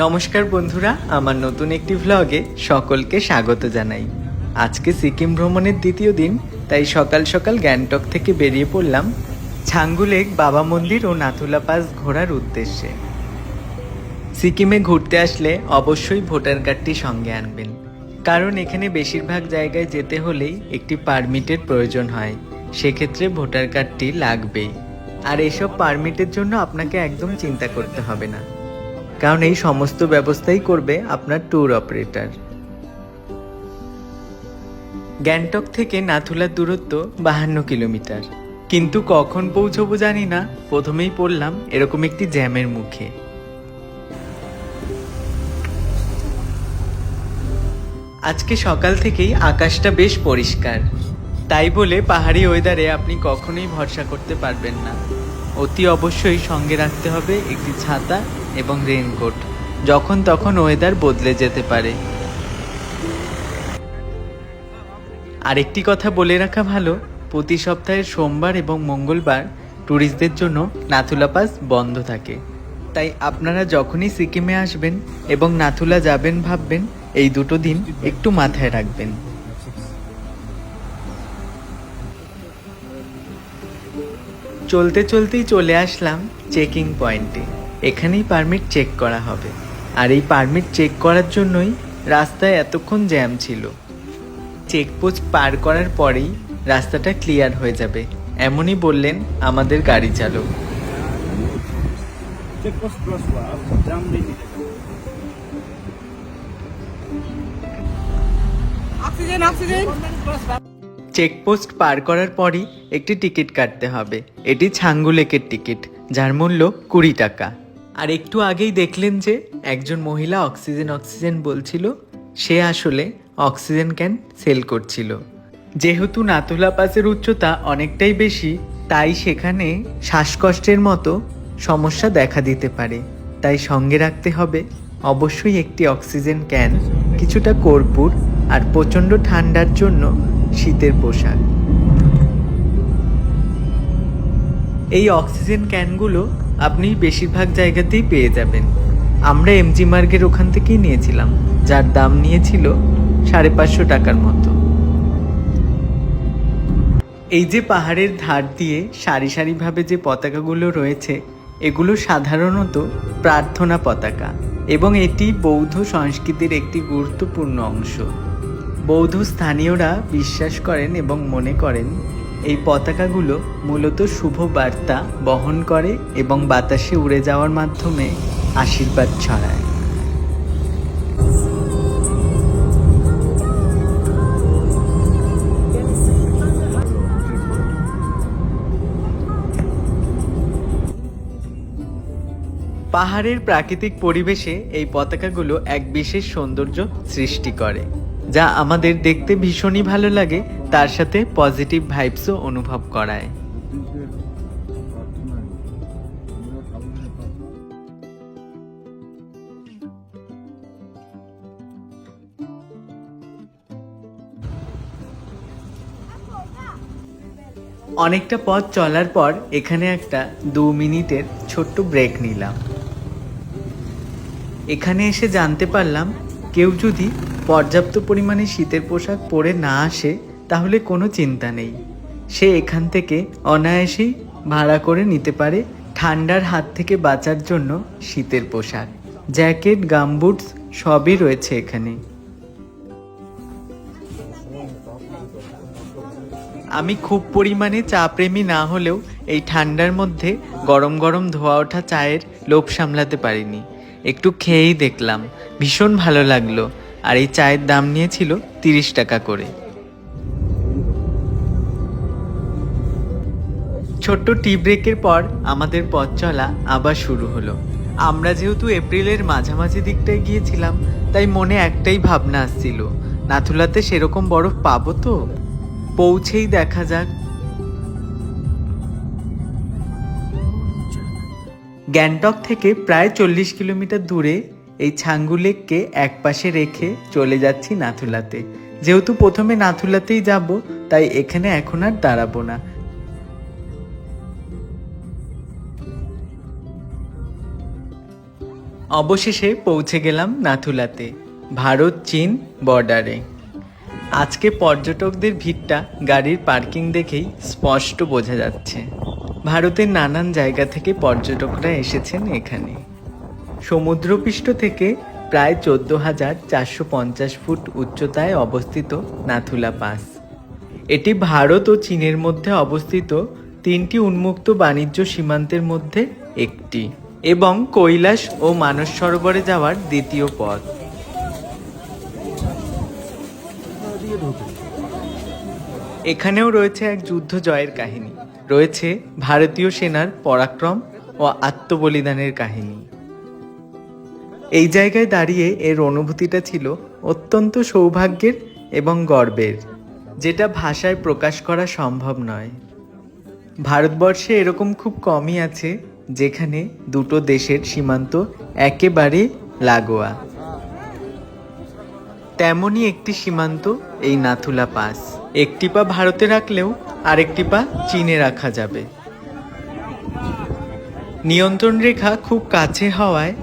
নমস্কার বন্ধুরা, আমার নতুন একটি ভ্লগে সকলকে স্বাগত জানাই। আজকে সিকিম ভ্রমণের দ্বিতীয় দিন, তাই সকাল সকাল গ্যাংটক থেকে বেরিয়ে পড়লাম ছাঙ্গু লেক, বাবা মন্দির ও নাথুলা পাস ঘোরার উদ্দেশ্যে। সিকিমে ঘুরতে আসলে অবশ্যই ভোটার কার্ডটি সঙ্গে আনবেন, কারণ এখানে বেশিরভাগ জায়গায় যেতে হলেই একটি পারমিটের প্রয়োজন হয়। সেক্ষেত্রে ভোটার কার্ডটি লাগবেই। আর এসব পারমিটের জন্য আপনাকে একদম চিন্তা করতে হবে না, কারণ এই সমস্ত ব্যবস্থাই করবে আপনার ট্যুর অপারেটর। গ্যাংটক থেকে নাথুলার দূরত্ব 52 কিলোমিটার, কিন্তু কখন পৌঁছবো জানি না। প্রথমেই পড়লাম এরকম একটি জ্যামের মুখে। আজকে সকাল থেকেই আকাশটা বেশ পরিষ্কার, তাই বলে পাহাড়ি ওয়েদারে আপনি কখনোই ভরসা করতে পারবেন না। অতি অবশ্যই সঙ্গে রাখতে হবে একটি ছাতা এবং রেইনকোট, যখন তখন ওয়েদার বদলে যেতে পারে। আরেকটি কথা বলে রাখা ভালো, প্রতি সপ্তাহের সোমবার এবং মঙ্গলবার ট্যুরিস্টদের জন্য নাথুলা পাস বন্ধ থাকে। তাই আপনারা যখনই সিকিমে আসবেন এবং নাথুলা যাবেন ভাববেন, এই দুটো দিন একটু মাথায় রাখবেন। চলতে চলতেই চলে আসলাম চেকিং পয়েন্টে। এখানেই পারমিট চেক করা হবে, আর এই পারমিট চেক করার জন্যই রাস্তায় এতক্ষণ জ্যাম ছিল। চেকপোস্ট পার করার পরেই রাস্তাটা ক্লিয়ার হয়ে যাবে, এমনই বললেন আমাদের গাড়ি চালক। চেকপোস্ট পার করার পরই একটি টিকিট কাটতে হবে। এটি ছাঙ্গু লেকের টিকিট, যার মূল্য 20 টাকা। আর একটু আগেই দেখলেন যে একজন মহিলা অক্সিজেন বলছিল, সে আসলে অক্সিজেন ক্যান সেল করছিল। যেহেতু নাথুলা পাসের উচ্চতা অনেকটাই বেশি, তাই সেখানে শ্বাসকষ্টের মতো সমস্যা দেখা দিতে পারে। তাই সঙ্গে রাখতে হবে অবশ্যই একটি অক্সিজেন ক্যান, কিছুটা কর্পূর, আর প্রচণ্ড ঠান্ডার জন্য শীতের পোশাক। এই অক্সিজেন ক্যানগুলো আপনি বেশিরভাগ জায়গাতেই পেয়ে যাবেন। আমরা এমজি মার্গের ওখান থেকেই নিয়েছিলাম, যার দাম নিয়েছিল 550 টাকার মতো। এই যে পাহাড়ের ধার দিয়ে সারি সারিভাবে যে পতাকাগুলো রয়েছে, এগুলো সাধারণত প্রার্থনা পতাকা, এবং এটি বৌদ্ধ সংস্কৃতির একটি গুরুত্বপূর্ণ অংশ। বৌদ্ধ স্থানীয়রা বিশ্বাস করেন এবং মনে করেন এই পতাকাগুলো মূলত শুভ বার্তা বহন করে এবং বাতাসে উড়ে যাওয়ার মাধ্যমে আশীর্বাদ ছড়ায়। পাহাড়ের প্রাকৃতিক পরিবেশে এই পতাকাগুলো এক বিশেষ সৌন্দর্য সৃষ্টি করে, যা আমাদের দেখতে ভীষণই ভালো লাগে, তার সাথে পজিটিভ ভাইবসও অনুভব করায়। অনেকটা পথ চলার পর এখানে একটা 2 মিনিটের ছোট্ট ব্রেক নিলাম। এখানে এসে জানতে পারলাম, কেউ যদি পর্যাপ্ত পরিমাণে শীতের পোশাক পরে না আসে তাহলে কোনো চিন্তা নেই, সে এখান থেকে অনায়াসেই ভাড়া করে নিতে পারে ঠান্ডার হাত থেকে বাঁচার জন্য শীতের পোশাক, জ্যাকেট, গামবুটস সবই রয়েছে এখানে। আমি খুব পরিমাণে চা প্রেমী না হলেও এই ঠান্ডার মধ্যে গরম গরম ধোয়া ওঠা চায়ের লোভ সামলাতে পারিনি। একটু খেয়েই দেখলাম, ভীষণ ভালো লাগলো। আর এই চায়ের দাম নিয়েছিল 30 টাকা করে। ছোট্ট টি ব্রেকের পর আমাদের পথ চলা আবার শুরু হলো। আমরা যেহেতু এপ্রিলের মাঝামাঝি দিকটায় গিয়েছিলাম, তাই মনে একটাই ভাবনা আসছিল, নাথুলাতে সেরকম বরফ পাবো তো? পৌঁছেই দেখা যাক। গ্যাংটক থেকে প্রায় 40 কিলোমিটার দূরে এই ছাঙ্গু লেককে একপাশে রেখে চলে যাচ্ছি নাথুলাতে। যেহেতু প্রথমে নাথুলাতেই যাব, তাই এখানে এখন আর দাঁড়াবো না। অবশেষে পৌঁছে গেলাম নাথুলাতে, ভারত চীন বর্ডারে। আজকে পর্যটকদের ভিড়টা গাড়ির পার্কিং দেখেই স্পষ্ট বোঝা যাচ্ছে। ভারতের নানান জায়গা থেকে পর্যটকরা এসেছেন এখানে। সমুদ্রপৃষ্ঠ থেকে প্রায় 14,450 ফুট উচ্চতায় অবস্থিত নাথুলা পাস। এটি ভারত ও চীনের মধ্যে অবস্থিত 3টি উন্মুক্ত বাণিজ্য সীমান্তের মধ্যে একটি এবং কৈলাস ও মানস সরোবরে যাওয়ার দ্বিতীয় পথ। এখানেও রয়েছে এক যুদ্ধ জয়ের কাহিনী, রয়েছে ভারতীয় সেনার পরাক্রম ও আত্মবলিদানের কাহিনী। এই জায়গায় দাঁড়িয়ে এর অনুভূতিটা ছিল অত্যন্ত সৌভাগ্যের এবং গর্বের, যেটা ভাষায় প্রকাশ করা সম্ভব নয়। ভারতবর্ষে এরকম খুব কমই আছে যেখানে দুটো দেশের সীমান্ত একেবারে লাগোয়া। তেমনই একটি সীমান্ত এই নাথুলা পাস। একটি পা ভারতে রাখলেও আরেকটি পা চীনে রাখা যাবে। নিয়ন্ত্রণ রেখা খুব কাছে হওয়ায়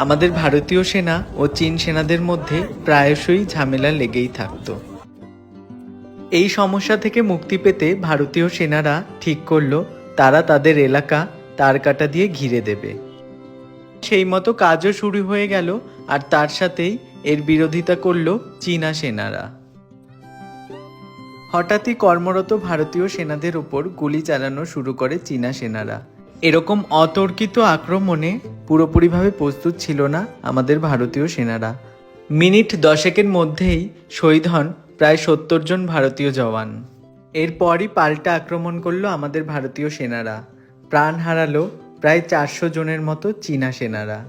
আমাদের ভারতীয় সেনা ও চীন সেনাদের মধ্যে প্রায়শই ঝামেলা লেগেই থাকত। এই সমস্যা থেকে মুক্তি পেতে ভারতীয় সেনারা ঠিক করলো তারা তাদের এলাকা তারকাটা দিয়ে ঘিরে দেবে। সেই মতো কাজও শুরু হয়ে গেল, আর তার সাথেই এর বিরোধিতা করলো চীনা সেনারা। হঠাৎই কর্মরত ভারতীয় সেনাদের উপর গুলি চালানো শুরু করে চীনা সেনারা। এরকম অতর্কিত আক্রমণে পুরোপুরিভাবে প্রস্তুত ছিল না আমাদের ভারতীয় সেনারা। মিনিট 10 মধ্যেই শহীদ হন প্রায় 70 জন ভারতীয় জওয়ান। এরপরই পাল্টা আক্রমণ করলো আমাদের ভারতীয় সেনারা। প্রাণ হারালো প্রায় 400 জনের মতো চীনা সেনারা।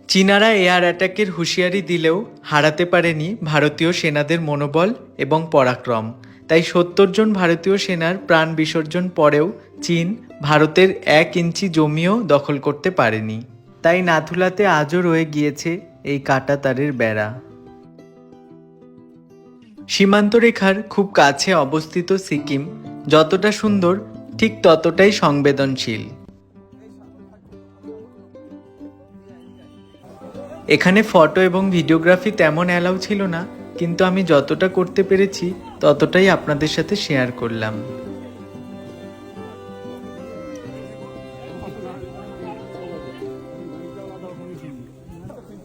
চীনারা এয়ার অ্যাটাকের হুঁশিয়ারি দিলেও হারাতে পারেনি ভারতীয় সেনাদের মনোবল এবং পরাক্রম। তাই 70 জন ভারতীয় সেনার প্রাণ বিসর্জন পরেও চীন ভারতের 1 ইঞ্চি জমিও দখল করতে পারেনি। তাই নাথুলাতে আজও রয়ে গিয়েছে এই কাঁটাতারের বেড়া। সীমান্ত রেখার খুব কাছে অবস্থিত সিকিম যতটা সুন্দর ঠিক ততটাই সংবেদনশীল। এখানে ফটো এবং ভিডিওগ্রাফি তেমন অ্যালাউ ছিল না, কিন্তু আমি যতটা করতে পেরেছি ততটাই আপনাদের সাথে শেয়ার করলাম।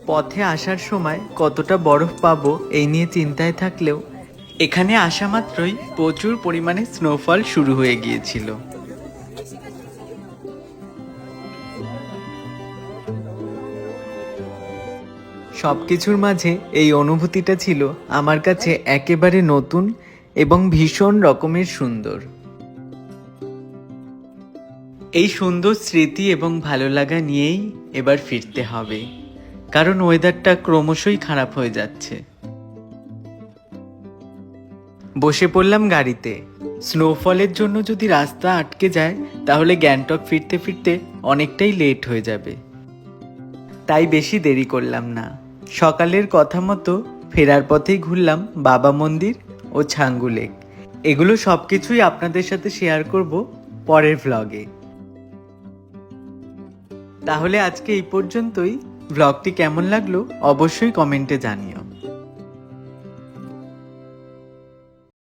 পথে আসার সময় কতটা বরফ পাবো এই নিয়ে চিন্তায় থাকলেও এখানে আসা মাত্রই প্রচুর পরিমাণে স্নোফল শুরু হয়ে গিয়েছিল। সবকিছুর মাঝে এই অনুভূতিটা ছিল আমার কাছে একেবারে নতুন এবং ভীষণ রকমের সুন্দর। এই সুন্দর স্মৃতি এবং ভালো লাগা নিয়েই এবার ফিরতে হবে, কারণ ওয়েদারটা ক্রমশই খারাপ হয়ে যাচ্ছে। বসে পড়লাম গাড়িতে। স্নোফলের জন্য যদি রাস্তা আটকে যায় তাহলে গ্যাংটক ফিরতে ফিরতে অনেকটাই লেট হয়ে যাবে। তাই বেশি দেরি করলাম না। সকালের কথা মতো ফেরার পথেই ঘুরলাম বাবা মন্দির ও ছাঙ্গু লেক। এগুলো সবকিছুই আপনাদের সাথে শেয়ার করব পরের ভ্লগে। তাহলে আজকে এই পর্যন্তই। ভ্লগটি কেমন লাগলো অবশ্যই কমেন্টে জানিও।